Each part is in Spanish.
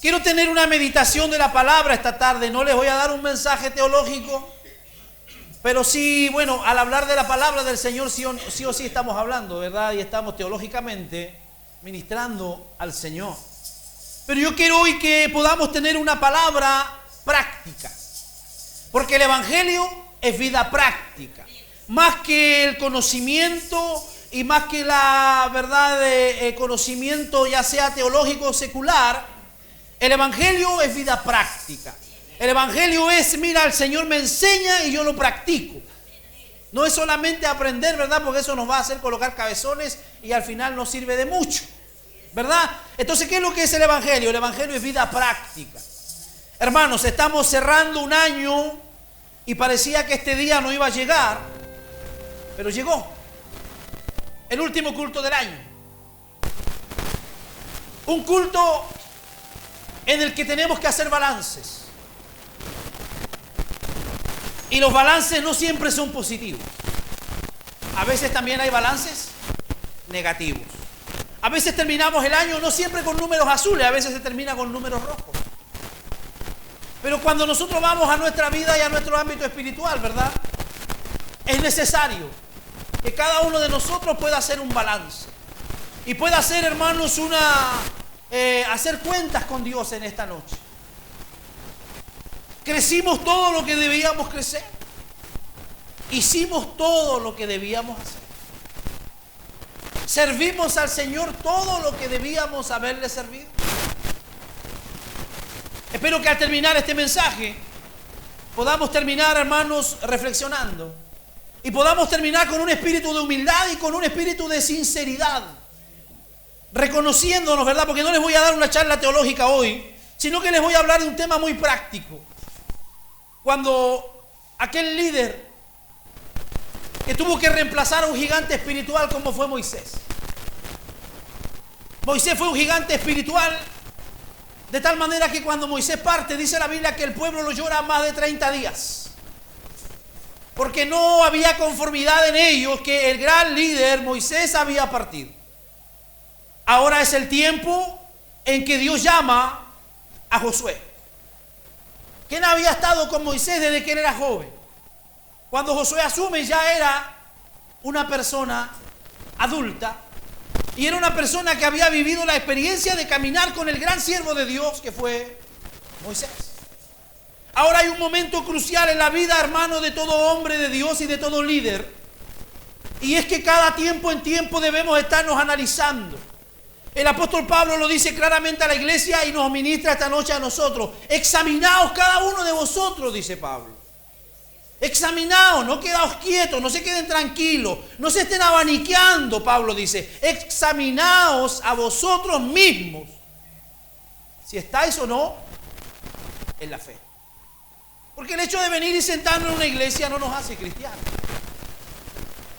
Quiero tener una meditación de la palabra esta tarde. No les voy a dar un mensaje teológico, pero sí, bueno, al hablar de la palabra del Señor, sí o sí estamos hablando, ¿verdad? Y estamos teológicamente ministrando al Señor. Pero yo quiero hoy que podamos tener una palabra práctica, porque el Evangelio es vida práctica. Más que el conocimiento y más que la verdad de conocimiento, ya sea teológico o secular, el Evangelio es vida práctica. El Evangelio es, mira, el Señor me enseña y yo lo practico. No es solamente aprender, ¿verdad? Porque eso nos va a hacer colocar cabezones y al final no sirve de mucho, ¿verdad? Entonces, ¿qué es lo que es el Evangelio? El Evangelio es vida práctica. Hermanos, estamos cerrando un año y parecía que este día no iba a llegar, pero llegó. El último culto del año. Un culto en el que tenemos que hacer balances. Y los balances no siempre son positivos. A veces también hay balances negativos. A veces terminamos el año no siempre con números azules, a veces se termina con números rojos. Pero cuando nosotros vamos a nuestra vida y a nuestro ámbito espiritual, ¿verdad? Es necesario que cada uno de nosotros pueda hacer un balance. Y pueda hacer, hermanos, hacer cuentas con Dios en esta noche. Crecimos todo lo que debíamos crecer. Hicimos todo lo que debíamos hacer. Servimos al Señor todo lo que debíamos haberle servido. Espero que al terminar este mensaje podamos terminar, hermanos, reflexionando. Y podamos terminar con un espíritu de humildad y con un espíritu de sinceridad. Reconociéndonos, ¿verdad? Porque no les voy a dar una charla teológica hoy, sino que les voy a hablar de un tema muy práctico. Cuando aquel líder que tuvo que reemplazar a un gigante espiritual como fue Moisés. Moisés fue un gigante espiritual de tal manera que cuando Moisés parte, dice la Biblia que el pueblo lo llora más de 30 días. Porque no había conformidad en ellos que el gran líder Moisés había partido. Ahora es el tiempo en que Dios llama a Josué. ¿Quién había estado con Moisés desde que él era joven? Cuando Josué asume ya era una persona adulta y era una persona que había vivido la experiencia de caminar con el gran siervo de Dios que fue Moisés. Ahora hay un momento crucial en la vida, hermano, de todo hombre de Dios y de todo líder, y es que cada tiempo en tiempo debemos estarnos analizando. El apóstol Pablo lo dice claramente a la iglesia y nos ministra esta noche a nosotros. Examinaos cada uno de vosotros, dice Pablo. Examinaos, no quedaos quietos, no se queden tranquilos, no se estén abaniqueando, Pablo dice. Examinaos a vosotros mismos si estáis o no en la fe. Porque el hecho de venir y sentarnos en una iglesia no nos hace cristianos,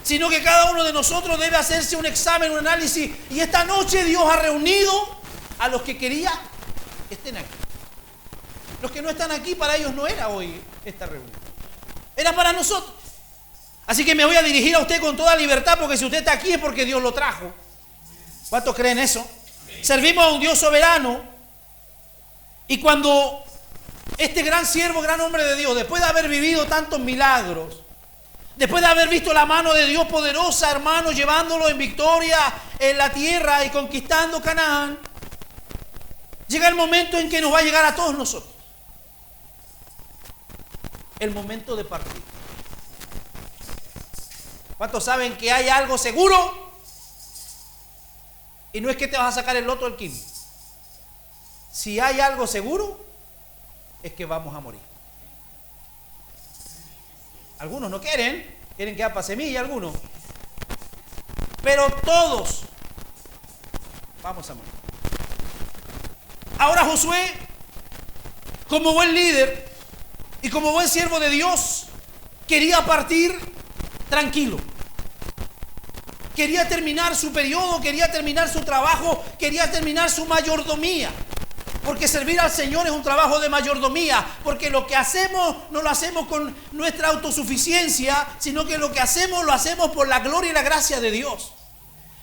sino que cada uno de nosotros debe hacerse un examen, un análisis. Y esta noche Dios ha reunido a los que quería que estén aquí. Los que no están aquí, para ellos no era hoy esta reunión, era para nosotros. Así que me voy a dirigir a usted con toda libertad, porque si usted está aquí es porque Dios lo trajo. ¿Cuántos creen eso? Servimos a un Dios soberano. Y cuando este gran siervo, gran hombre de Dios, después de haber vivido tantos milagros, después de haber visto la mano de Dios poderosa, hermano, llevándolo en victoria en la tierra y conquistando Canaán, llega el momento en que nos va a llegar a todos nosotros el momento de partir. ¿Cuántos saben que hay algo seguro? Y no es que te vas a sacar el loto del quinto. Si hay algo seguro, es que vamos a morir. Algunos no quieren quedar para semilla, algunos. Pero todos vamos a morir. Ahora Josué, como buen líder y como buen siervo de Dios, quería partir tranquilo. Quería terminar su periodo, quería terminar su trabajo, quería terminar su mayordomía. Porque servir al Señor es un trabajo de mayordomía, porque lo que hacemos no lo hacemos con nuestra autosuficiencia, sino que lo que hacemos lo hacemos por la gloria y la gracia de Dios.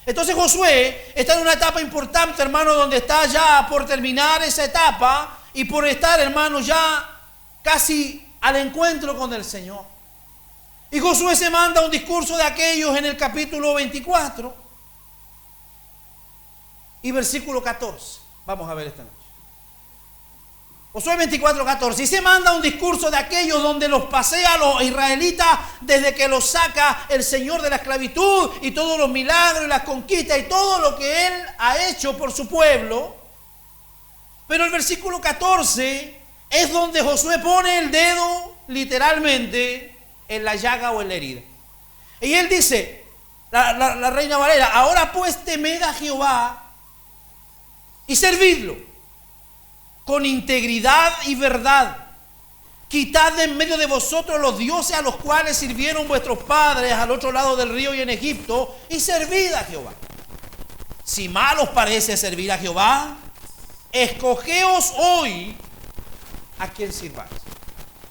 Entonces Josué está en una etapa importante, hermano, donde está ya por terminar esa etapa y por estar, hermano, ya casi al encuentro con el Señor. Y Josué se manda un discurso de aquellos en el capítulo 24 y versículo 14. Vamos a ver esta noche. Josué 24, 14. Y se manda un discurso de aquellos donde los pasea a los israelitas desde que los saca el Señor de la esclavitud y todos los milagros y las conquistas y todo lo que Él ha hecho por su pueblo. Pero el versículo 14 es donde Josué pone el dedo literalmente en la llaga o en la herida. Y él dice, la Reina Valera, ahora pues temed a Jehová y servidlo con integridad y verdad. Quitad de en medio de vosotros los dioses a los cuales sirvieron vuestros padres al otro lado del río y en Egipto, y servid a Jehová. Si mal os parece servir a Jehová, escogeos hoy a quién sirváis.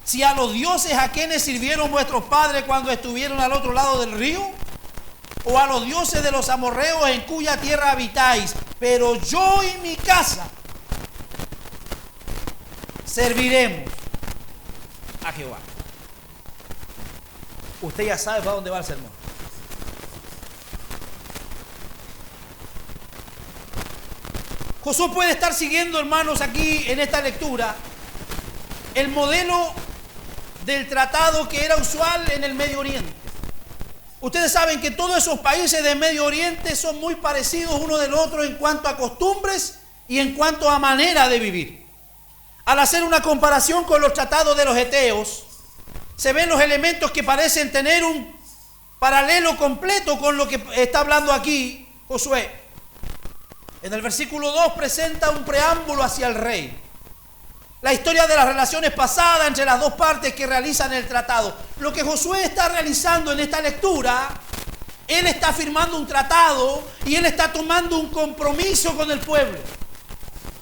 Si a los dioses a quienes sirvieron vuestros padres cuando estuvieron al otro lado del río, o a los dioses de los amorreos en cuya tierra habitáis, pero yo y mi casa serviremos a Jehová. Usted ya sabe para dónde va el sermón. Josué puede estar siguiendo, hermanos, aquí en esta lectura, el modelo del tratado que era usual en el Medio Oriente. Ustedes saben que todos esos países del Medio Oriente son muy parecidos uno del otro en cuanto a costumbres y en cuanto a manera de vivir. Al hacer una comparación con los tratados de los heteos, se ven los elementos que parecen tener un paralelo completo con lo que está hablando aquí Josué. En el versículo 2 presenta un preámbulo hacia el rey. La historia de las relaciones pasadas entre las dos partes que realizan el tratado. Lo que Josué está realizando en esta lectura, él está firmando un tratado y él está tomando un compromiso con el pueblo.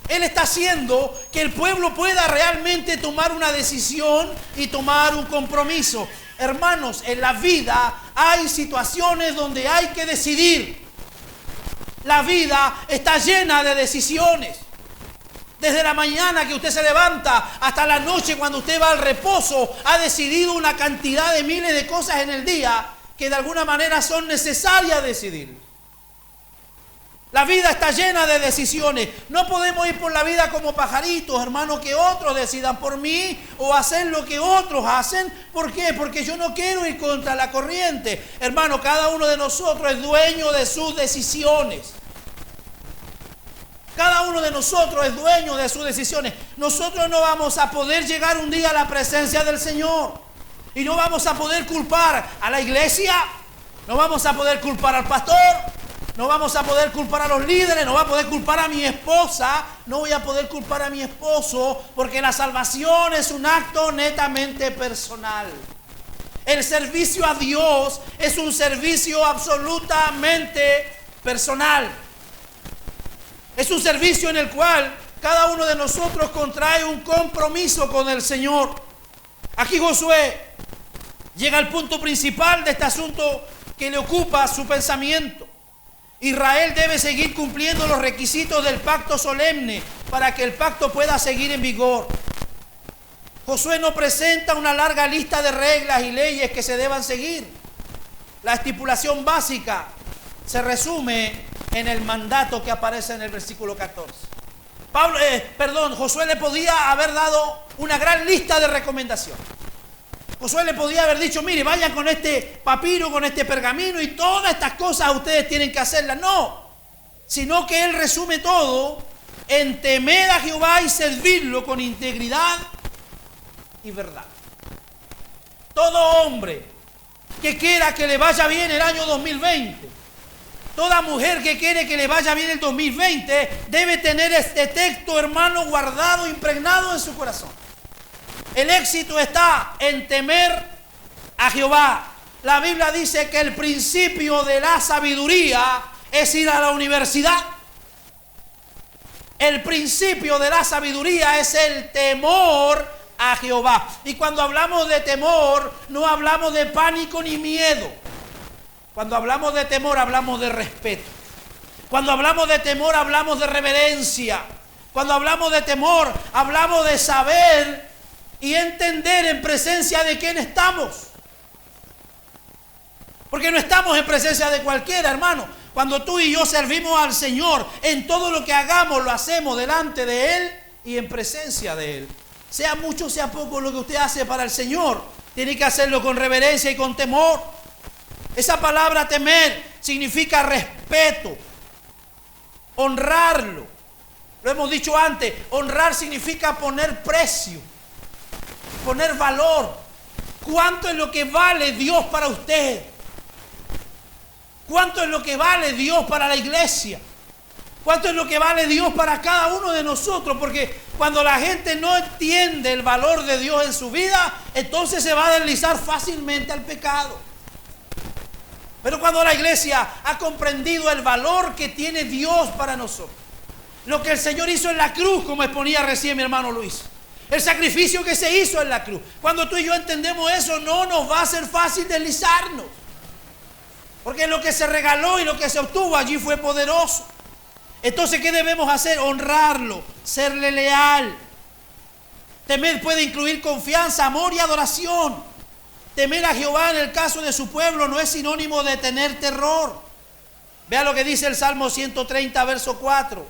Él está haciendo que el pueblo pueda realmente tomar una decisión y tomar un compromiso. Hermanos, en la vida hay situaciones donde hay que decidir. La vida está llena de decisiones. Desde la mañana que usted se levanta hasta la noche cuando usted va al reposo, ha decidido una cantidad de miles de cosas en el día que de alguna manera son necesarias decidir. La vida está llena de decisiones. No podemos ir por la vida como pajaritos, hermano, que otros decidan por mí o hacer lo que otros hacen. ¿Por qué? Porque yo no quiero ir contra la corriente. Hermano, cada uno de nosotros es dueño de sus decisiones. Cada uno de nosotros es dueño de sus decisiones. Nosotros no vamos a poder llegar un día a la presencia del Señor. Y no vamos a poder culpar a la iglesia. No vamos a poder culpar al pastor. No vamos a poder culpar a los líderes, no voy a poder culpar a mi esposa, no voy a poder culpar a mi esposo, porque la salvación es un acto netamente personal. El servicio a Dios es un servicio absolutamente personal. Es un servicio en el cual cada uno de nosotros contrae un compromiso con el Señor. Aquí Josué llega al punto principal de este asunto que le ocupa su pensamiento. Israel debe seguir cumpliendo los requisitos del pacto solemne para que el pacto pueda seguir en vigor. Josué no presenta una larga lista de reglas y leyes que se deban seguir. La estipulación básica se resume en el mandato que aparece en el versículo 14. Josué le podía haber dado una gran lista de recomendaciones. Josué le podía haber dicho, mire, vayan con este papiro, con este pergamino y todas estas cosas ustedes tienen que hacerlas. No, sino que él resume todo en temer a Jehová y servirlo con integridad y verdad. Todo hombre que quiera que le vaya bien el año 2020, toda mujer que quiere que le vaya bien el 2020, debe tener este texto, hermano, guardado, impregnado en su corazón. El éxito está en temer a Jehová. La Biblia dice que el principio de la sabiduría es ir a la universidad. El principio de la sabiduría es el temor a Jehová. Y cuando hablamos de temor, no hablamos de pánico ni miedo. Cuando hablamos de temor, hablamos de respeto. Cuando hablamos de temor, hablamos de reverencia. Cuando hablamos de temor, hablamos de saber y entender en presencia de quién estamos. Porque no estamos en presencia de cualquiera, hermano. Cuando tú y yo servimos al Señor, en todo lo que hagamos, lo hacemos delante de Él y en presencia de Él. Sea mucho, sea poco lo que usted hace para el Señor, tiene que hacerlo con reverencia y con temor. Esa palabra temer significa respeto, honrarlo. Lo hemos dicho antes, honrar significa poner precio, poner valor. ¿Cuánto es lo que vale Dios para usted? ¿Cuánto es lo que vale Dios para la iglesia? ¿Cuánto es lo que vale Dios para cada uno de nosotros? Porque cuando la gente no entiende el valor de Dios en su vida, entonces se va a deslizar fácilmente al pecado. Pero cuando la iglesia ha comprendido el valor que tiene Dios para nosotros, lo que el Señor hizo en la cruz, como exponía recién mi hermano Luis, el sacrificio que se hizo en la cruz, cuando tú y yo entendemos eso, no nos va a ser fácil deslizarnos. Porque lo que se regaló y lo que se obtuvo allí fue poderoso. Entonces, ¿qué debemos hacer? Honrarlo, serle leal. Temer puede incluir confianza, amor y adoración. Temer a Jehová en el caso de su pueblo no es sinónimo de tener terror. Vea lo que dice el Salmo 130, verso 4.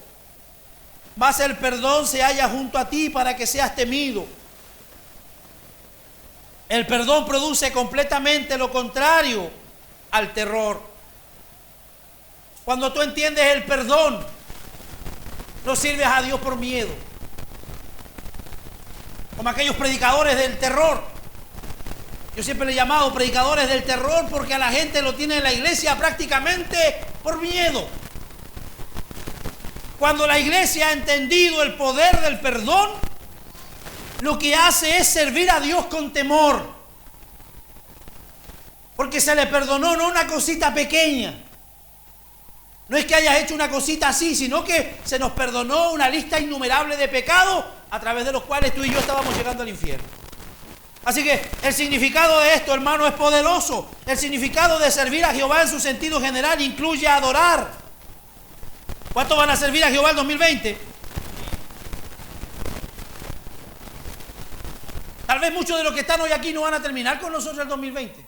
Mas el perdón se halla junto a ti para que seas temido. El perdón produce completamente lo contrario al terror. Cuando tú entiendes el perdón, no sirves a Dios por miedo, como aquellos predicadores del terror. Yo siempre le he llamado predicadores del terror porque a la gente lo tiene en la iglesia prácticamente por miedo. Cuando la iglesia ha entendido el poder del perdón, lo que hace es servir a Dios con temor, porque se le perdonó no una cosita pequeña. No es que hayas hecho una cosita así, sino que se nos perdonó una lista innumerable de pecados a través de los cuales tú y yo estábamos llegando al infierno. Así que el significado de esto, hermano, es poderoso. El significado de servir a Jehová en su sentido general incluye adorar. ¿Cuántos van a servir a Jehová el 2020? Tal vez muchos de los que están hoy aquí no van a terminar con nosotros el 2020.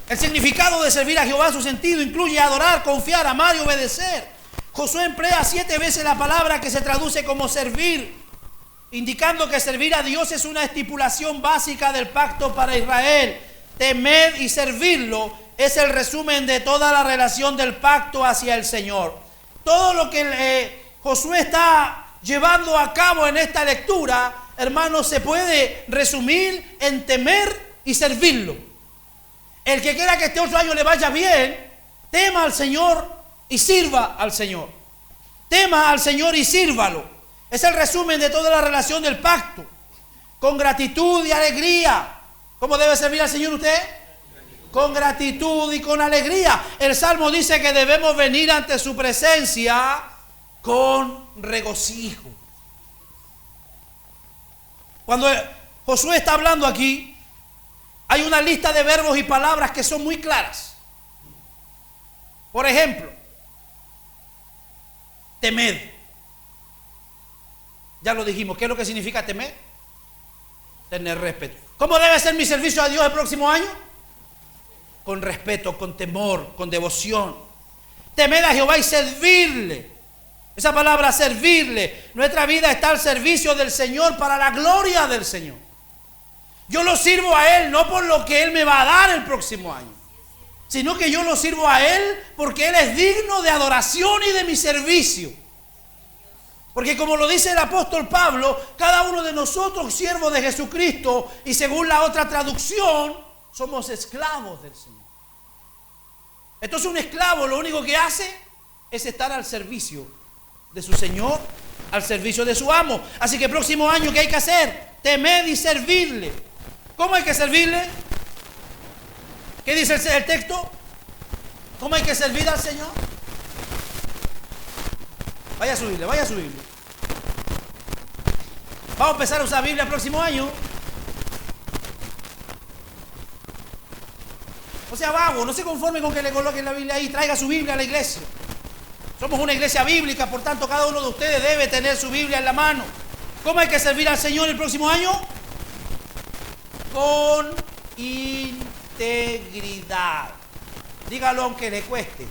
El significado de servir a Jehová en su sentido incluye adorar, confiar, amar y obedecer. Josué emplea 7 veces la palabra que se traduce como servir, indicando que servir a Dios es una estipulación básica del pacto para Israel. Temer y servirlo es el resumen de toda la relación del pacto hacia el Señor. Todo lo que Josué está llevando a cabo en esta lectura, hermanos, se puede resumir en temer y servirlo. El que quiera que este otro año le vaya bien, tema al Señor y sirva al Señor. Tema al Señor y sírvalo. Es el resumen de toda la relación del pacto. Con gratitud y alegría. ¿Cómo debe servir al Señor usted? Con gratitud y con alegría. El Salmo dice que debemos venir ante su presencia con regocijo. Cuando Josué está hablando aquí, hay una lista de verbos y palabras que son muy claras. Por ejemplo, temed. Ya lo dijimos. ¿Qué es lo que significa temer? Tener respeto. ¿Cómo debe ser mi servicio a Dios el próximo año? Con respeto, con temor, con devoción. Temed a Jehová y servirle. Esa palabra servirle. Nuestra vida está al servicio del Señor para la gloria del Señor. Yo lo sirvo a Él no por lo que Él me va a dar el próximo año, sino que yo lo sirvo a Él porque Él es digno de adoración y de mi servicio. Porque como lo dice el apóstol Pablo, cada uno de nosotros siervos de Jesucristo, y según la otra traducción, somos esclavos del Señor. Entonces un esclavo lo único que hace es estar al servicio de su Señor, al servicio de su amo. Así que el próximo año, ¿qué hay que hacer? Temed y servirle. ¿Cómo hay que servirle? ¿Qué dice el texto? ¿Cómo hay que servir al Señor? Vaya a subirle, vaya a subirle. Vamos a empezar a usar Biblia el próximo año. No sea vago, no se conforme con que le coloquen la Biblia ahí, traiga su Biblia a la iglesia. Somos una iglesia bíblica, por tanto cada uno de ustedes debe tener su Biblia en la mano. ¿Cómo hay que servir al Señor el próximo año? Con integridad. Dígalo aunque le cueste.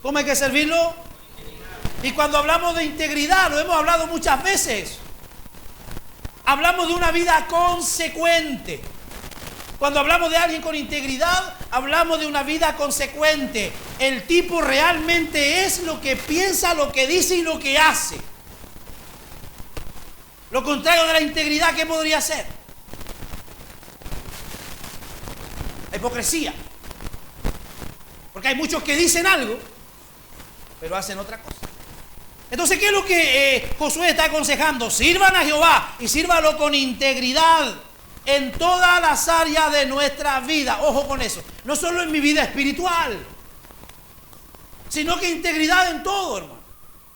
¿Cómo hay que servirlo? Y cuando hablamos de integridad, lo hemos hablado muchas veces. Hablamos de una vida consecuente. Cuando hablamos de alguien con integridad, hablamos de una vida consecuente. El tipo realmente es lo que piensa, lo que dice y lo que hace. Lo contrario de la integridad, ¿qué podría ser? La hipocresía. Porque hay muchos que dicen algo, pero hacen otra cosa. Entonces, ¿qué es lo que Josué está aconsejando? Sirvan a Jehová y sírvalo con integridad en todas las áreas de nuestra vida. Ojo con eso. No solo en mi vida espiritual, sino que integridad en todo, hermano.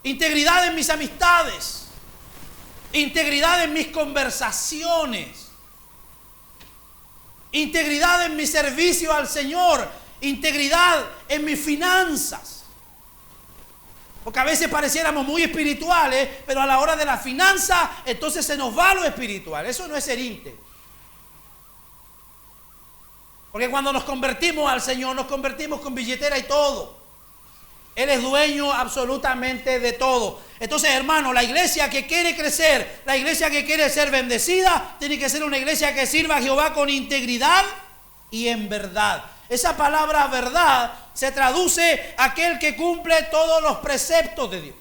Integridad en mis amistades. Integridad en mis conversaciones. Integridad en mi servicio al Señor. Integridad en mis finanzas. Porque a veces pareciéramos muy espirituales, pero a la hora de la finanza, entonces se nos va lo espiritual. Eso no es ser íntegro. Porque cuando nos convertimos al Señor, nos convertimos con billetera y todo. Él es dueño absolutamente de todo. Entonces, hermano, la iglesia que quiere crecer, la iglesia que quiere ser bendecida, tiene que ser una iglesia que sirva a Jehová con integridad y en verdad. Esa palabra verdad se traduce aquel que cumple todos los preceptos de Dios.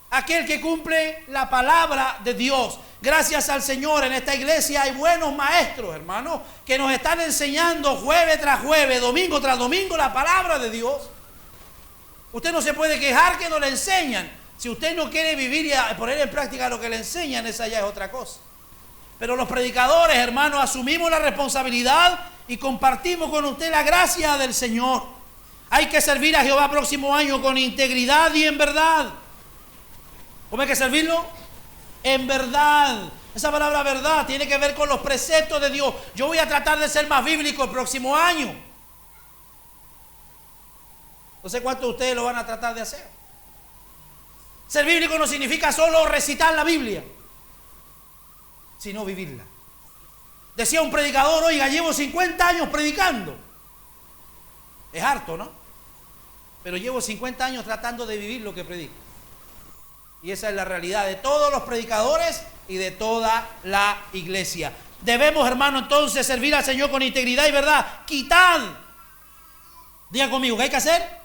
Aquel que cumple la palabra de Dios. Gracias al Señor, en esta iglesia hay buenos maestros, hermanos, que nos están enseñando jueves tras jueves, domingo tras domingo, la palabra de Dios. Usted no se puede quejar que no le enseñan. Si usted no quiere vivir y poner en práctica lo que le enseñan, esa ya es otra cosa. Pero los predicadores, hermanos, asumimos la responsabilidad y compartimos con usted la gracia del Señor. Hay que servir a Jehová próximo año con integridad y en verdad. ¿Cómo hay que servirlo? En verdad. Esa palabra verdad tiene que ver con los preceptos de Dios. Yo voy a tratar de ser más bíblico el próximo año. No sé cuántos de ustedes lo van a tratar de hacer. Ser bíblico no significa solo recitar la Biblia, sino vivirla. Decía un predicador, oiga, llevo 50 años predicando. Es harto, ¿no? Pero llevo 50 años tratando de vivir lo que predico. Y esa es la realidad de todos los predicadores y de toda la iglesia. Debemos, hermano, entonces servir al Señor con integridad y verdad. Quitad. Diga conmigo, ¿qué hay que hacer?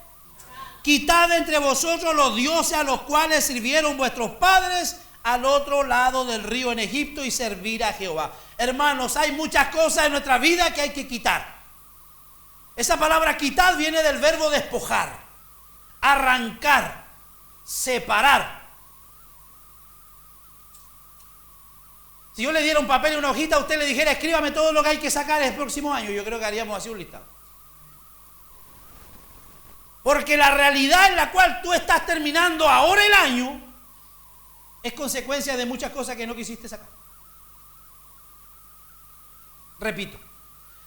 Quitad entre vosotros los dioses a los cuales sirvieron vuestros padres al otro lado del río en Egipto y servir a Jehová. Hermanos, hay muchas cosas en nuestra vida que hay que quitar. Esa palabra quitar viene del verbo despojar, arrancar, separar. Si yo le diera un papel y una hojita, usted le dijera, escríbame todo lo que hay que sacar el próximo año, yo creo que haríamos así un listado. Porque la realidad en la cual tú estás terminando ahora el año es consecuencia de muchas cosas que no quisiste sacar. Repito,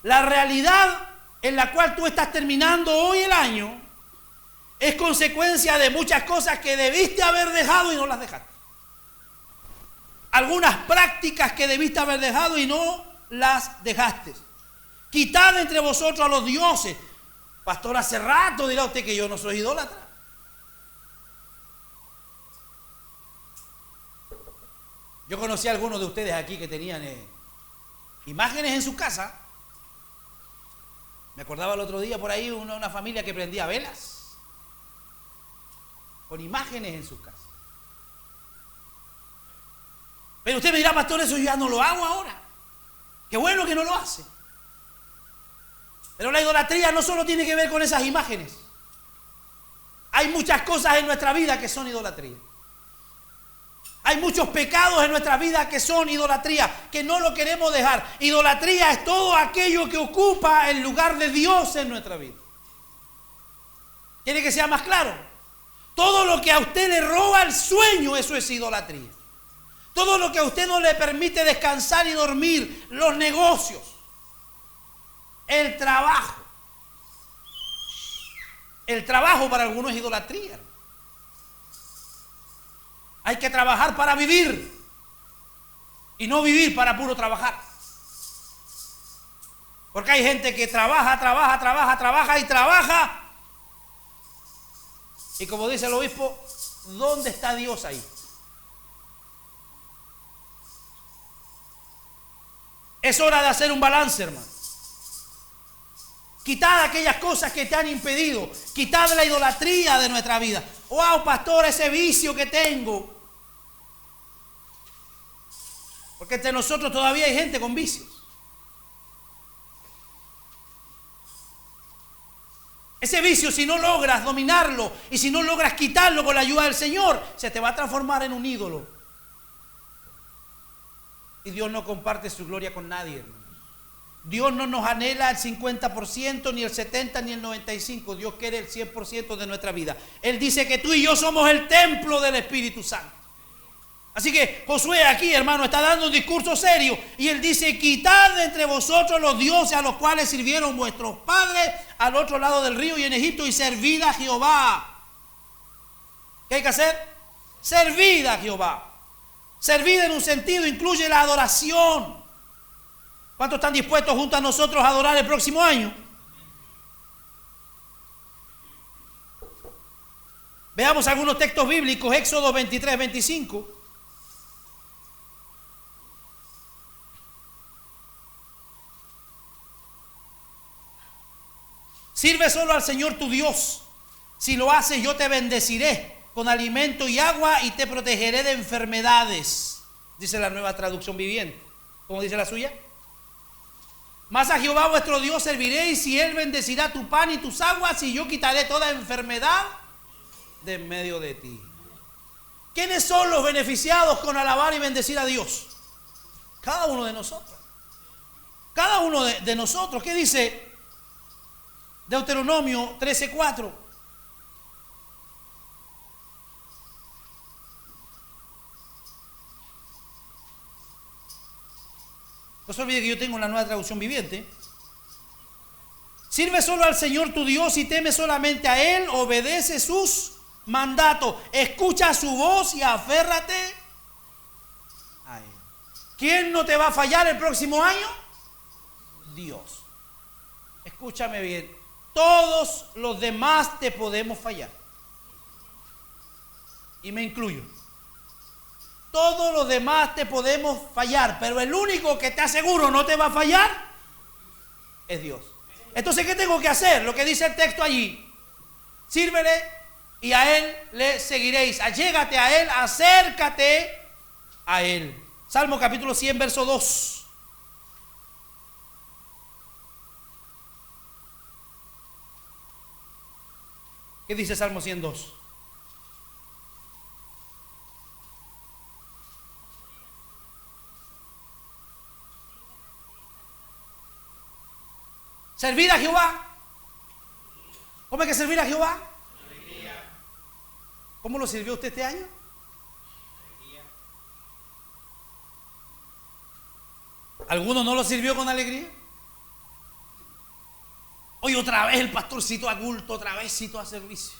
la realidad en la cual tú estás terminando hoy el año es consecuencia de muchas cosas que debiste haber dejado y no las dejaste. Algunas prácticas que debiste haber dejado y no las dejaste. Quitad entre vosotros a los dioses. Pastor, hace rato dirá usted que yo no soy idólatra. Yo conocí a algunos de ustedes aquí que tenían imágenes en su casa. Me acordaba el otro día por ahí una familia que prendía velas con imágenes en sus casas. Pero usted me dirá, pastor, eso yo ya no lo hago ahora. Qué bueno que no lo hace. Pero la idolatría no solo tiene que ver con esas imágenes. Hay muchas cosas en nuestra vida que son idolatría. Hay muchos pecados en nuestra vida que son idolatría, que no lo queremos dejar. Idolatría es todo aquello que ocupa el lugar de Dios en nuestra vida. ¿Quiere que sea más claro? Todo lo que a usted le roba el sueño, eso es idolatría. Todo lo que a usted no le permite descansar y dormir, los negocios, el trabajo, El trabajo para algunos es idolatría. Hay que trabajar para vivir y no vivir para puro trabajar. Porque hay gente que trabaja y trabaja. Y como dice el obispo, ¿dónde está Dios ahí? Es hora de hacer un balance, hermano. Quitad aquellas cosas que te han impedido. Quitad la idolatría de nuestra vida. Wow, pastor, ese vicio que tengo. Porque entre nosotros todavía hay gente con vicios. Ese vicio, si no logras dominarlo y si no logras quitarlo con la ayuda del Señor, se te va a transformar en un ídolo. Y Dios no comparte su gloria con nadie, hermano. Dios no nos anhela el 50%, ni el 70%, ni el 95%. Dios quiere el 100% de nuestra vida. Él dice que tú y yo somos el templo del Espíritu Santo. Así que Josué aquí, hermano, está dando un discurso serio. Y él dice, quitad de entre vosotros los dioses a los cuales sirvieron vuestros padres al otro lado del río y en Egipto, y servid a Jehová. ¿Qué hay que hacer? Servid a Jehová. Servir en un sentido incluye la adoración. ¿Cuántos están dispuestos junto a nosotros a adorar el próximo año? Veamos algunos textos bíblicos. Éxodo 23, 25. Sirve solo al Señor tu Dios. Si lo haces, yo te bendeciré con alimento y agua y te protegeré de enfermedades. Dice la Nueva Traducción Viviente. ¿Cómo dice la suya? Mas a Jehová vuestro Dios serviréis y Él bendecirá tu pan y tus aguas y yo quitaré toda enfermedad de en medio de ti. ¿Quiénes son los beneficiados con alabar y bendecir a Dios? Cada uno de nosotros. Cada uno de nosotros. ¿Qué dice Deuteronomio 13:4? No se olvide que yo tengo la Nueva Traducción Viviente. Sirve solo al Señor tu Dios y teme solamente a Él, obedece sus mandatos, escucha su voz y aférrate a Él. ¿Quién no te va a fallar el próximo año? Dios. Escúchame bien, todos los demás te podemos fallar. Y me incluyo. Todos los demás te podemos fallar, pero el único que te aseguro no te va a fallar es Dios. Entonces, ¿qué tengo que hacer? Lo que dice el texto allí. Sírvele y a Él le seguiréis. Allégate a Él, acércate a Él. Salmo capítulo 100, verso 2. ¿Qué dice Salmo 102? Servir a Jehová. ¿Cómo hay que servir a Jehová? Alegría. ¿Cómo lo sirvió usted este año? Alegría. ¿Alguno no lo sirvió con alegría? Hoy otra vez el pastorcito a culto, otra vez cito a servicio.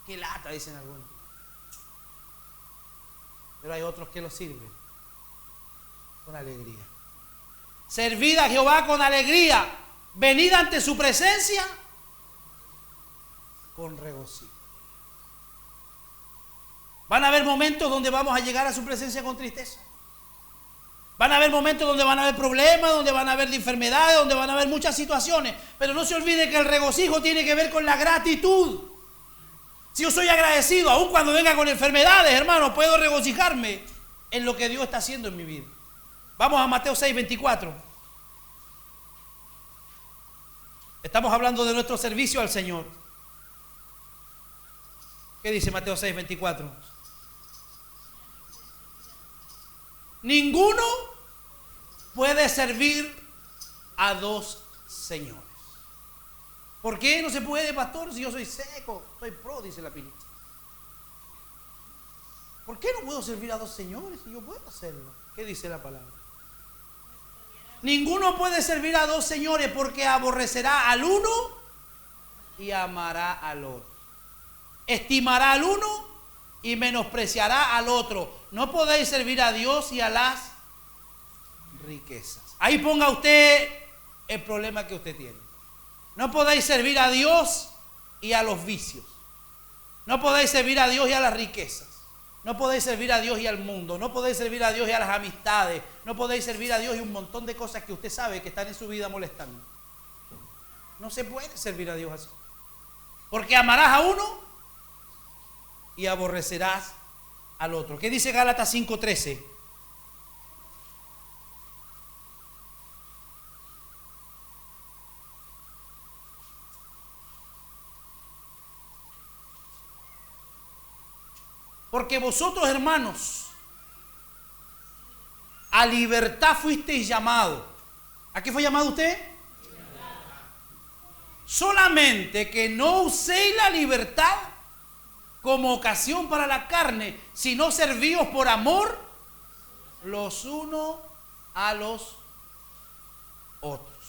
Qué lata, dicen algunos. Pero hay otros que lo sirven con alegría. Servid a Jehová con alegría. Venid ante su presencia con regocijo. Van a haber momentos donde vamos a llegar a su presencia con tristeza. Van a haber momentos donde van a haber problemas, donde van a haber enfermedades, donde van a haber muchas situaciones. Pero no se olvide que el regocijo tiene que ver con la gratitud. Si yo soy agradecido, aun cuando venga con enfermedades, hermano, puedo regocijarme en lo que Dios está haciendo en mi vida. Vamos a Mateo 6, 24. Estamos hablando de nuestro servicio al Señor. ¿Qué dice Mateo 6, 24? Ninguno puede servir a dos señores. ¿Por qué no se puede, pastor? Si yo soy seco, soy pro, dice la Biblia. ¿Por qué no puedo servir a dos señores si yo puedo hacerlo? ¿Qué dice la palabra? Ninguno puede servir a dos señores porque aborrecerá al uno y amará al otro. Estimará al uno y menospreciará al otro. No podéis servir a Dios y a las riquezas. Ahí ponga usted el problema que usted tiene. No podéis servir a Dios y a los vicios. No podéis servir a Dios y a las riquezas. No podéis servir a Dios y al mundo. No podéis servir a Dios y a las amistades. No podéis servir a Dios y un montón de cosas que usted sabe que están en su vida molestando. No se puede servir a Dios así. Porque amarás a uno y aborrecerás al otro. ¿Qué dice Gálatas 5:13? Porque vosotros, hermanos, a libertad fuisteis llamados. ¿A qué fue llamado usted? Solamente que no uséis la libertad como ocasión para la carne, sino servíos por amor los unos a los otros.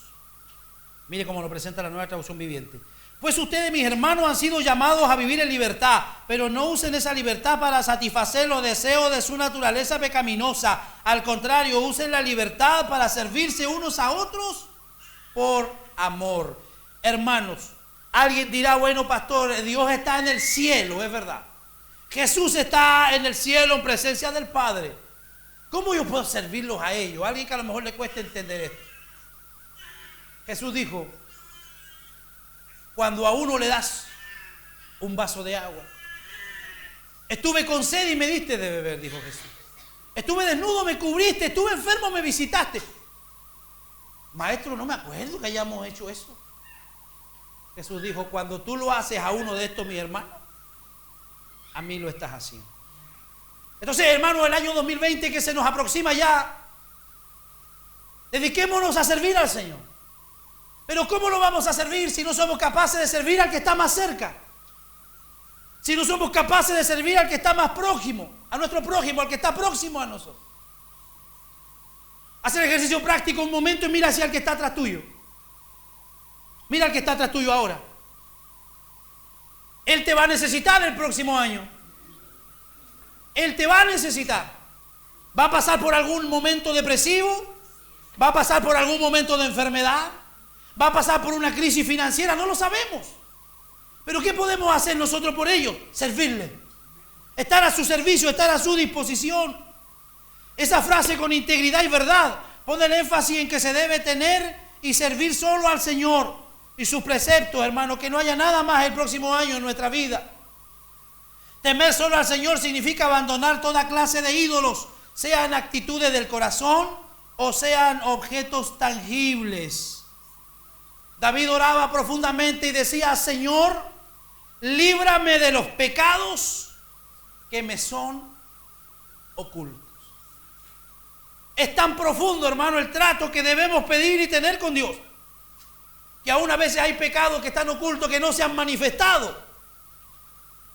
Mire cómo lo presenta la Nueva Traducción Viviente. Pues ustedes, mis hermanos, han sido llamados a vivir en libertad, pero no usen esa libertad para satisfacer los deseos de su naturaleza pecaminosa. Al contrario, usen la libertad para servirse unos a otros por amor. Hermanos, alguien dirá, bueno, pastor, Dios está en el cielo, es verdad. Jesús está en el cielo en presencia del Padre. ¿Cómo yo puedo servirlos a ellos? Alguien que a lo mejor le cueste entender esto. Jesús dijo, cuando a uno le das un vaso de agua. Estuve con sed y me diste de beber, dijo Jesús. Estuve desnudo, me cubriste. Estuve enfermo, me visitaste. Maestro, no me acuerdo que hayamos hecho eso. Jesús dijo, cuando tú lo haces a uno de estos, mis hermanos, a mí lo estás haciendo. Entonces, hermanos, el año 2020 que se nos aproxima ya, dediquémonos a servir al Señor. Pero ¿cómo lo vamos a servir si no somos capaces de servir al que está más cerca? Si no somos capaces de servir al que está más próximo, a nuestro prójimo, al que está próximo a nosotros. Haz el ejercicio práctico un momento y mira hacia el que está atrás tuyo. Mira al que está atrás tuyo ahora. Él te va a necesitar el próximo año. Él te va a necesitar. Va a pasar por algún momento depresivo. Va a pasar por algún momento de enfermedad. Va a pasar por una crisis financiera, no lo sabemos. Pero ¿qué podemos hacer nosotros por ellos? Servirle. Estar a su servicio, estar a su disposición. Esa frase con integridad y verdad pone el énfasis en que se debe tener y servir solo al Señor y sus preceptos, hermano, que no haya nada más el próximo año en nuestra vida. Temer solo al Señor significa abandonar toda clase de ídolos, sean actitudes del corazón o sean objetos tangibles. David oraba profundamente y decía, Señor, líbrame de los pecados que me son ocultos. Es tan profundo, hermano, el trato que debemos pedir y tener con Dios, que aún a veces hay pecados que están ocultos, que no se han manifestado,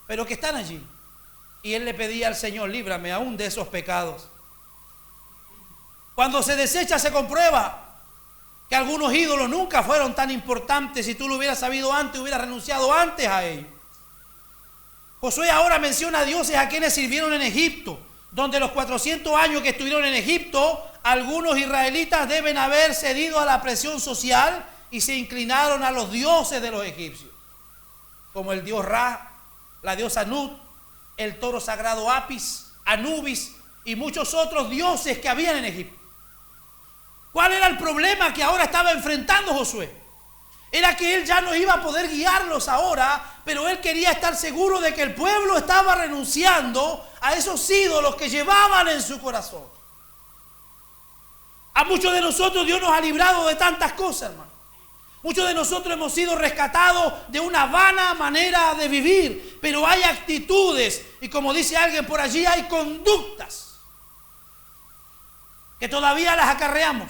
pero que están allí. Y él le pedía al Señor, líbrame aún de esos pecados. Cuando se desecha, se comprueba que algunos ídolos nunca fueron tan importantes. Si tú lo hubieras sabido antes, hubieras renunciado antes a ellos. Josué ahora menciona a dioses a quienes sirvieron en Egipto, donde los 400 años que estuvieron en Egipto, algunos israelitas deben haber cedido a la presión social y se inclinaron a los dioses de los egipcios, como el dios Ra, la diosa Nut, el toro sagrado Apis, Anubis y muchos otros dioses que habían en Egipto. ¿Cuál era el problema que ahora estaba enfrentando Josué? Era que él ya no iba a poder guiarlos ahora, pero él quería estar seguro de que el pueblo estaba renunciando a esos ídolos que llevaban en su corazón. A muchos de nosotros Dios nos ha librado de tantas cosas, hermano. Muchos de nosotros hemos sido rescatados de una vana manera de vivir, pero hay actitudes y, como dice alguien por allí, hay conductas que todavía las acarreamos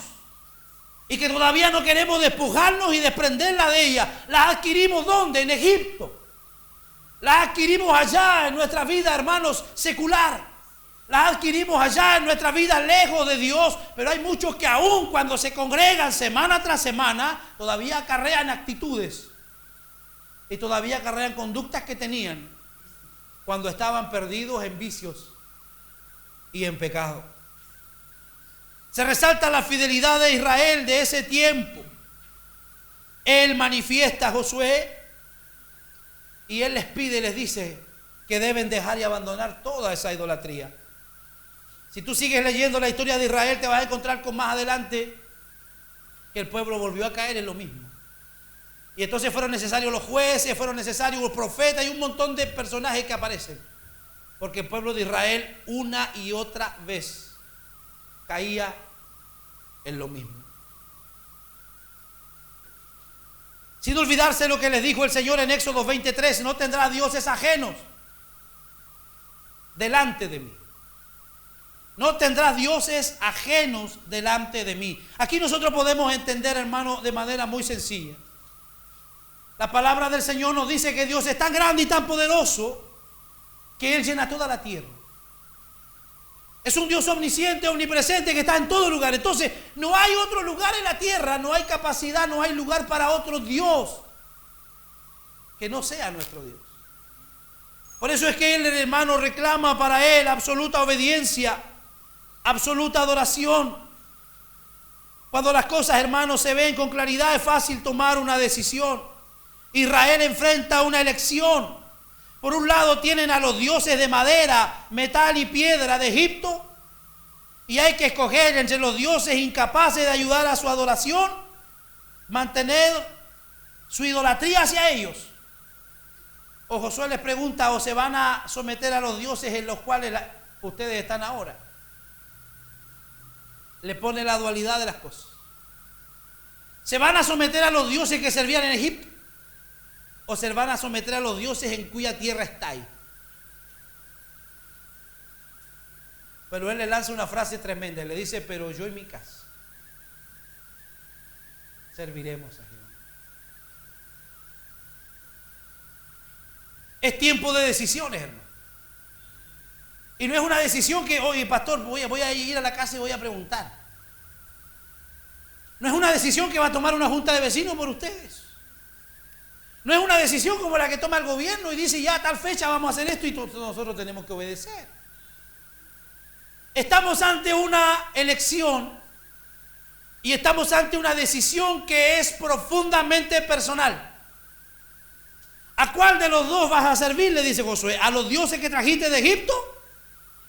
y que todavía no queremos despojarnos y desprenderlas de ellas. Las adquirimos ¿dónde? En Egipto. Las adquirimos allá en nuestra vida, hermanos, secular. Las adquirimos allá en nuestra vida lejos de Dios, pero hay muchos que aún cuando se congregan semana tras semana todavía acarrean actitudes y todavía acarrean conductas que tenían cuando estaban perdidos en vicios y en pecado. Se resalta la fidelidad de Israel de ese tiempo. Él manifiesta a Josué y él les pide y les dice que deben dejar y abandonar toda esa idolatría. Si tú sigues leyendo la historia de Israel, te vas a encontrar con más adelante que el pueblo volvió a caer en lo mismo. Y entonces fueron necesarios los jueces, fueron necesarios los profetas y un montón de personajes que aparecen. Porque el pueblo de Israel una y otra vez caía en lo mismo. Sin olvidarse lo que les dijo el Señor en Éxodo 23, no tendrás dioses ajenos delante de mí. No tendrás dioses ajenos delante de mí. Aquí nosotros podemos entender, hermano, de manera muy sencilla. La palabra del Señor nos dice que Dios es tan grande y tan poderoso que Él llena toda la tierra. Es un Dios omnisciente, omnipresente, que está en todo lugar. Entonces, no hay otro lugar en la tierra, no hay capacidad, no hay lugar para otro Dios que no sea nuestro Dios. Por eso es que Él, hermano, reclama para Él absoluta obediencia, absoluta adoración. Cuando las cosas, hermanos, se ven con claridad, es fácil tomar una decisión. Israel enfrenta una elección. Por un lado tienen a los dioses de madera, metal y piedra de Egipto, y hay que escoger entre los dioses incapaces de ayudar a su adoración, mantener su idolatría hacia ellos. O Josué les pregunta, o se van a someter a los dioses en los cuales ustedes están ahora. Le pone la dualidad de las cosas. ¿Se van a someter a los dioses que servían en Egipto? ¿O se van a someter a los dioses en cuya tierra estáis? Pero él le lanza una frase tremenda. Le dice, pero yo y mi casa serviremos a Jehová. Es tiempo de decisiones, hermano. Y no es una decisión que, oye, pastor, voy a ir a la casa y voy a preguntar. No es una decisión que va a tomar una junta de vecinos por ustedes. No es una decisión como la que toma el gobierno y dice, ya a tal fecha vamos a hacer esto y nosotros tenemos que obedecer. Estamos ante una elección y estamos ante una decisión que es profundamente personal. ¿A cuál de los dos vas a servir? Le dice Josué. ¿A los dioses que trajiste de Egipto?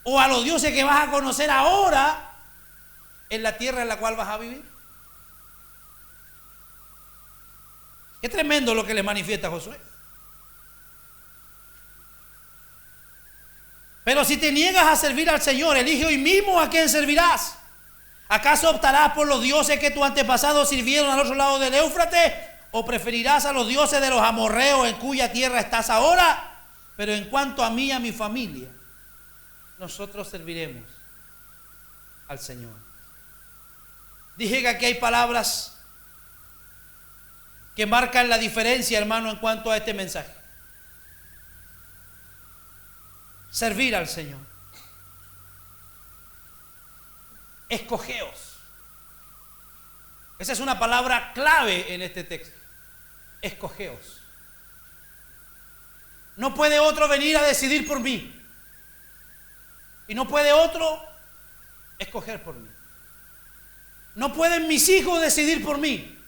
¿O a los dioses que vas a conocer ahora en la tierra en la cual vas a vivir? Qué tremendo lo que le manifiesta Josué. Pero si te niegas a servir al Señor, elige hoy mismo a quién servirás. ¿Acaso optarás por los dioses que tus antepasados sirvieron al otro lado del Éufrates? ¿O preferirás a los dioses de los amorreos en cuya tierra estás ahora? Pero en cuanto a mí y a mi familia, nosotros serviremos al Señor. Dije que aquí hay palabras que marcan la diferencia, hermano, en cuanto a este mensaje. Servir al Señor. Escogeos. Esa es una palabra clave en este texto. Escogeos. No puede otro venir a decidir por mí. Y no puede otro escoger por mí. No pueden mis hijos decidir por mí.